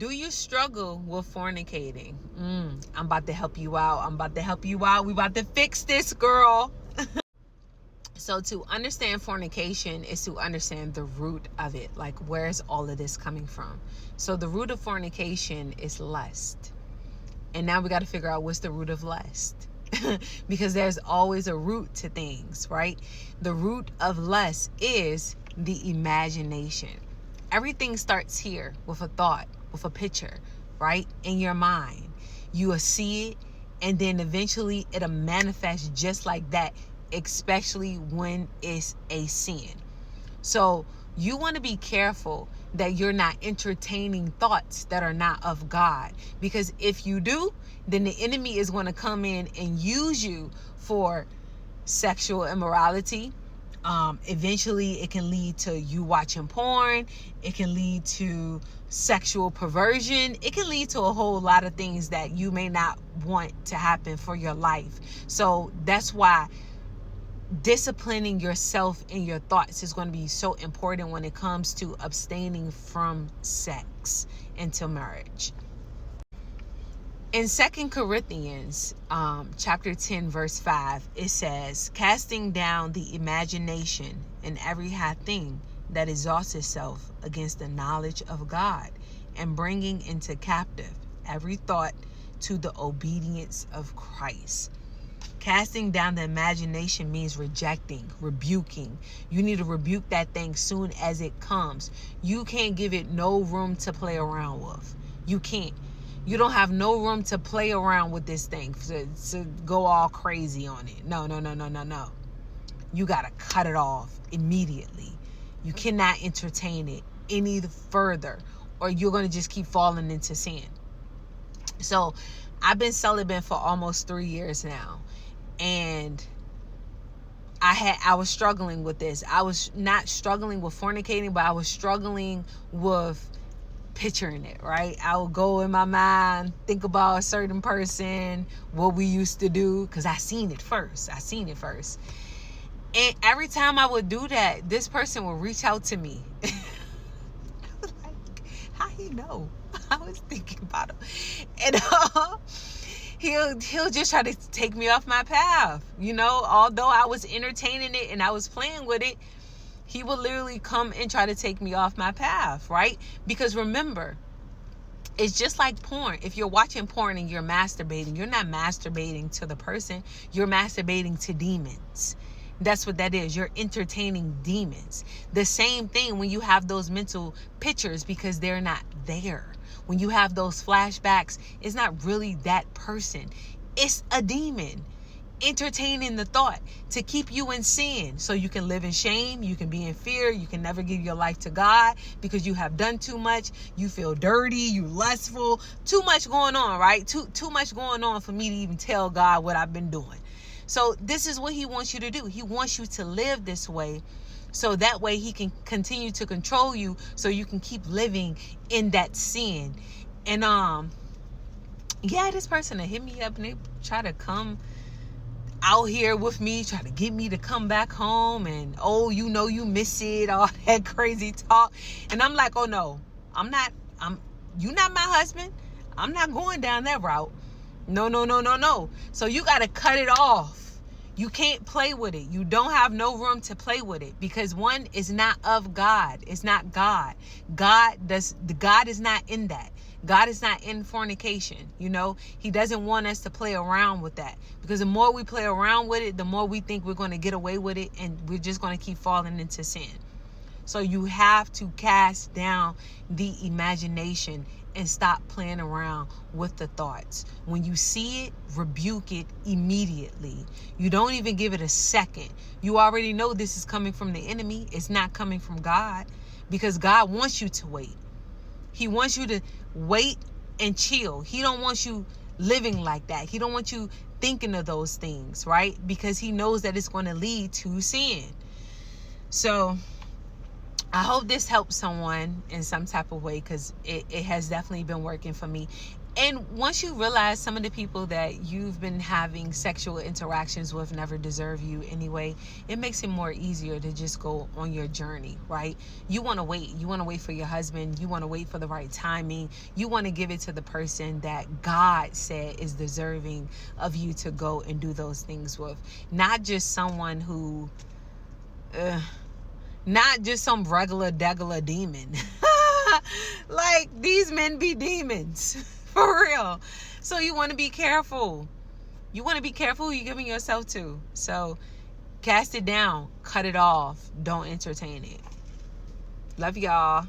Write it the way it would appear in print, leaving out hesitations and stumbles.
Do you struggle with fornicating? I'm about to help you out. We about to fix this, girl. So to understand fornication is to understand the root of it. Like, where's all of this coming from? So the root of fornication is lust. And now we got to figure out what's the root of lust. Because there's always a root to things, right? The root of lust is the imagination. Everything starts here with a thought, with a picture, right? In your mind. You will see it, and then eventually it'll manifest just like that, especially when it's a sin. So you want to be careful that you're not entertaining thoughts that are not of God. Because if you do, then the enemy is going to come in and use you for sexual immorality. Eventually, it can lead to you watching porn. It can lead to sexual perversion. It can lead to a whole lot of things that you may not want to happen for your life. So that's why disciplining yourself and your thoughts is going to be so important when it comes to abstaining from sex until marriage. In 2 Corinthians chapter 10 verse 5, it says, casting down the imagination and every high thing that exalts itself against the knowledge of God, and bringing into captive every thought to the obedience of Christ. Casting down the imagination means rejecting, rebuking. You need to rebuke that thing soon as it comes. You can't give it no room to play around with. You can't. You don't have no room to play around with this thing, to go all crazy on it. No. You got to cut it off immediately. You cannot entertain it any further, or you're going to just keep falling into sin. So I've been celibate for almost 3 years now. And I was struggling with this. I was not struggling with fornicating, but I was struggling with picturing it, right? I would go in my mind, think about a certain person, what we used to do, because I seen it first. And every time I would do that, this person would reach out to me. I was like, how he know? I was thinking about him. And he'll just try to take me off my path. You know, although I was entertaining it and I was playing with it, he will literally come and try to take me off my path, right? Because remember, it's just like porn. If you're watching porn and you're masturbating, you're not masturbating to the person. You're masturbating to demons. That's what that is. You're entertaining demons. The same thing when you have those mental pictures, because they're not there. When you have those flashbacks, it's not really that person. It's a demon entertaining the thought to keep you in sin, so you can live in shame, you can be in fear, you can never give your life to God because you have done too much, you feel dirty, you lustful, too much going on, right? Too much going on for me to even tell God what I've been doing. So this is what he wants you to do. He wants you to live this way, so that way he can continue to control you, so you can keep living in that sin. And this person that hit me up and they try to come out here with me, try to get me to come back home, and you miss it, all that crazy talk. And I'm like, oh no, you're not my husband. I'm not going down that route. No. So you got to cut it off. You can't play with it. You don't have no room to play with it, because one is not of God. It's not God. God is not in that. God is not in fornication. He doesn't want us to play around with that, because the more we play around with it, the more we think we're going to get away with it, and we're just going to keep falling into sin. So you have to cast down the imagination and stop playing around with the thoughts. When you see it, rebuke it immediately. You don't even give it a second. You already know this is coming from the enemy. It's not coming from God, because God wants you to wait. He wants you to wait and chill. He don't want you living like that. He don't want you thinking of those things, right? Because he knows that it's going to lead to sin. So I hope this helps someone in some type of way, because it has definitely been working for me. And once you realize some of the people that you've been having sexual interactions with never deserve you anyway, it makes it more easier to just go on your journey, right? You want to wait. You want to wait for your husband. You want to wait for the right timing. You want to give it to the person that God said is deserving of you to go and do those things with. Not just someone who, not just some regular degular demon. Like, these men be demons. For real. So you want to be careful. You want to be careful who you're giving yourself to. So cast it down. Cut it off. Don't entertain it. Love y'all.